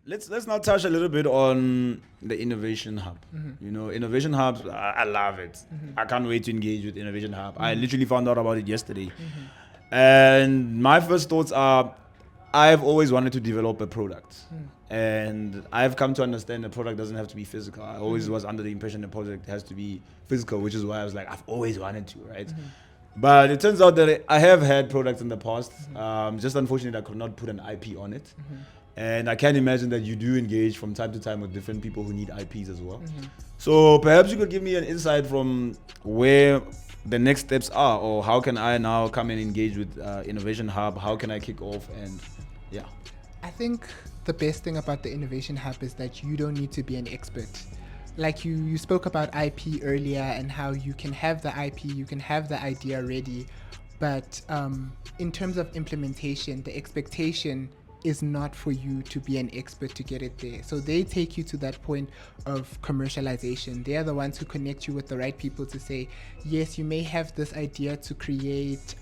Let's now touch a little bit on the innovation hub. Innovation hubs. I love it. I can't wait to engage with innovation hub. I literally found out about it yesterday, and my first thoughts are, I've always wanted to develop a product, and I've come to understand the product doesn't have to be physical. I always was under the impression the product has to be physical, which is why I was like, I've always wanted to, right? But it turns out that I have had products in the past. Just unfortunately, I could not put an IP on it. And I can imagine that you do engage from time to time with different people who need IPs as well. So perhaps you could give me an insight from where the next steps are, or how can I now come and engage with Innovation Hub? How can I kick off? And yeah. I think the best thing about the Innovation Hub is that you don't need to be an expert. Like you spoke about IP earlier and how you can have the IP, you can have the idea ready, but in terms of implementation, the expectation is not for you to be an expert to get it there. So they take you to that point of commercialization. They are the ones who connect you with the right people to say, yes, you may have this idea to create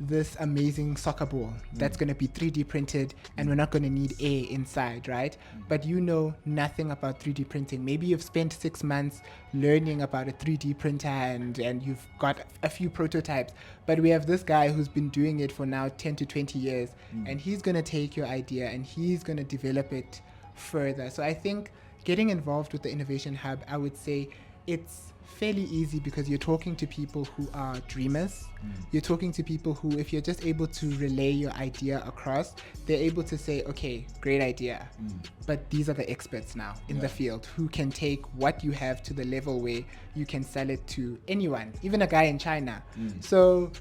this amazing soccer ball that's going to be 3D printed, and we're not going to need air inside, right? But you know nothing about 3D printing. Maybe you've spent 6 months learning about a 3D printer and you've got a few prototypes, but we have this guy who's been doing it for now 10 to 20 years, and he's going to take your idea and he's going to develop it further. So I think getting involved with the Innovation Hub, I would say it's fairly easy because you're talking to people who are dreamers. You're talking to people who, if you're just able to relay your idea across, they're able to say, okay, great idea, but these are the experts now in the field who can take what you have to the level where you can sell it to anyone, even a guy in China. So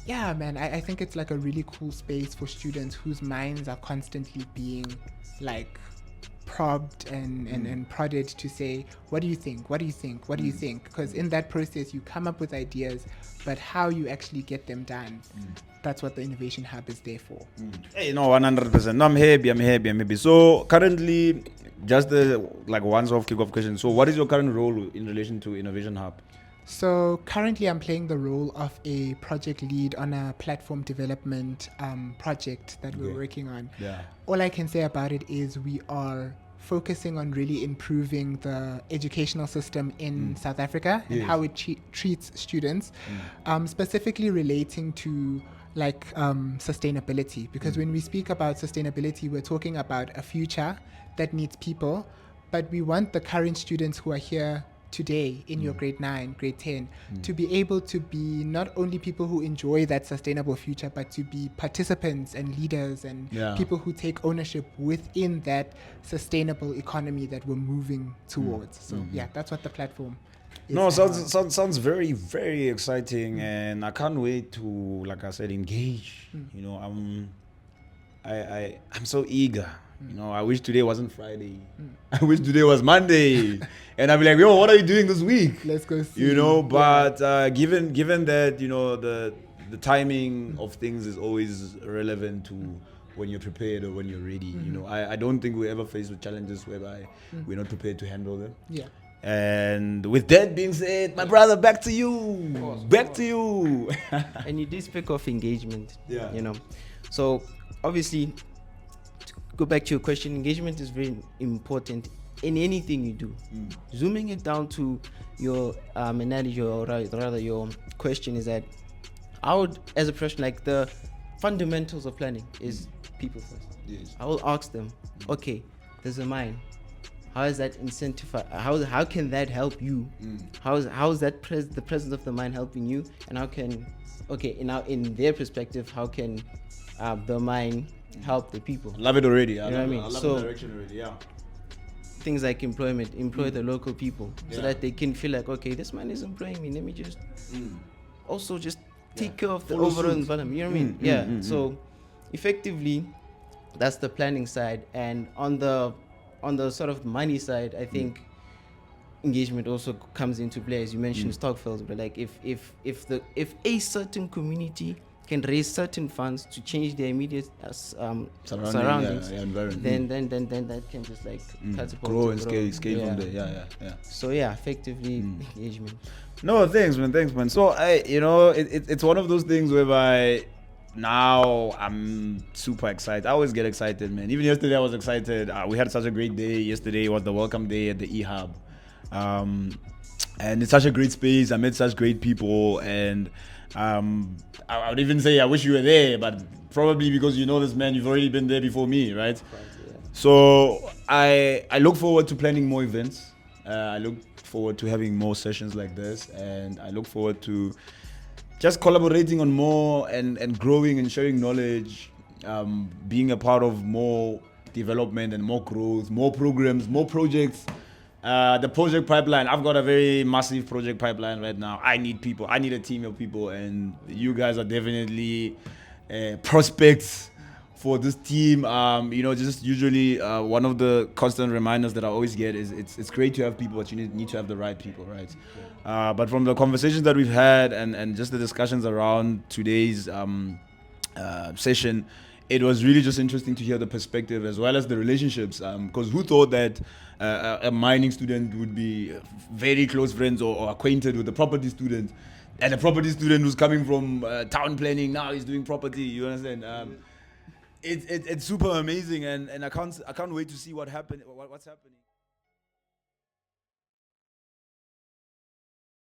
yeah, man, I think it's like a really cool space for students whose minds are constantly being like prodded and prodded to say, what do you think? What do you think? What do you think? Because in that process, you come up with ideas, but how you actually get them done, that's what the Innovation Hub is there for. Hey, no, 100%. No, I'm happy. So currently, just the once-off kick-off question. So what is your current role in relation to Innovation Hub? So currently I'm playing the role of a project lead on a platform development project that we're working on. All I can say about it is we are focusing on really improving the educational system in South Africa and how it treats students, specifically relating to sustainability. Because when we speak about sustainability, we're talking about a future that needs people, but we want the current students who are here today in your grade 9, grade 10, to be able to be not only people who enjoy that sustainable future, but to be participants and leaders and people who take ownership within that sustainable economy that we're moving towards. So yeah, that's what the platform is. No, sounds very, very exciting, and I can't wait to, like I said, engage. I'm so eager. I wish today wasn't Friday. I wish today was Monday. And I'd be like, yo, what are you doing this week? Let's go see. But given that, the timing of things is always relevant to when you're prepared or when you're ready. I don't think we ever faced with challenges whereby we're not prepared to handle them. Yeah. And with that being said, my brother, back to you. Back to you. And you did speak of engagement. Yeah. So obviously, go back to your question, engagement is very important in anything you do. Zooming it down to your analogy, or rather your question, is that I would, as a professional, the fundamentals of planning is people first. Yes. I will ask them, okay, there's a mine. How is that incentivize? How can that help you? How is that the presence of the mine helping you? And how can, in their perspective, how can the mine help the people? Love it already. I love the direction already. Yeah. Things like employment, employ the local people so that they can feel like, okay, this man is employing me. Let me just also just take care of the overall environment. You know what I mean? So effectively, that's the planning side. And on the sort of money side, I think engagement also comes into play. As you mentioned, Stockfields, but if a certain community can raise certain funds to change their immediate surroundings, then that can just catapult, grow and scale from there. So effectively engagement. No, thanks man. So it's one of those things whereby now I'm super excited. I always get excited, man. Even yesterday I was excited. We had such a great day. Yesterday was the welcome day at the ehub. And it's such a great space. I met such great people, and I would even say I wish you were there, but probably because you know this man, you've already been there before me, right? So I look forward to planning more events. I look forward to having more sessions like this, and I look forward to just collaborating on more and growing and sharing knowledge, being a part of more development and more growth, more programs, more projects. The project pipeline, I've got a very massive project pipeline right now. I need people. I need a team of people, and you guys are definitely prospects for this team. Just usually one of the constant reminders that I always get is it's great to have people, but you need to have the right people, right? But from the conversations that we've had and just the discussions around today's session, it was really just interesting to hear the perspective as well as the relationships. Because who thought that a mining student would be very close friends or acquainted with a property student, and a property student who's coming from town planning, now he's doing property. You understand? It's super amazing, and I can't wait to see what's happening.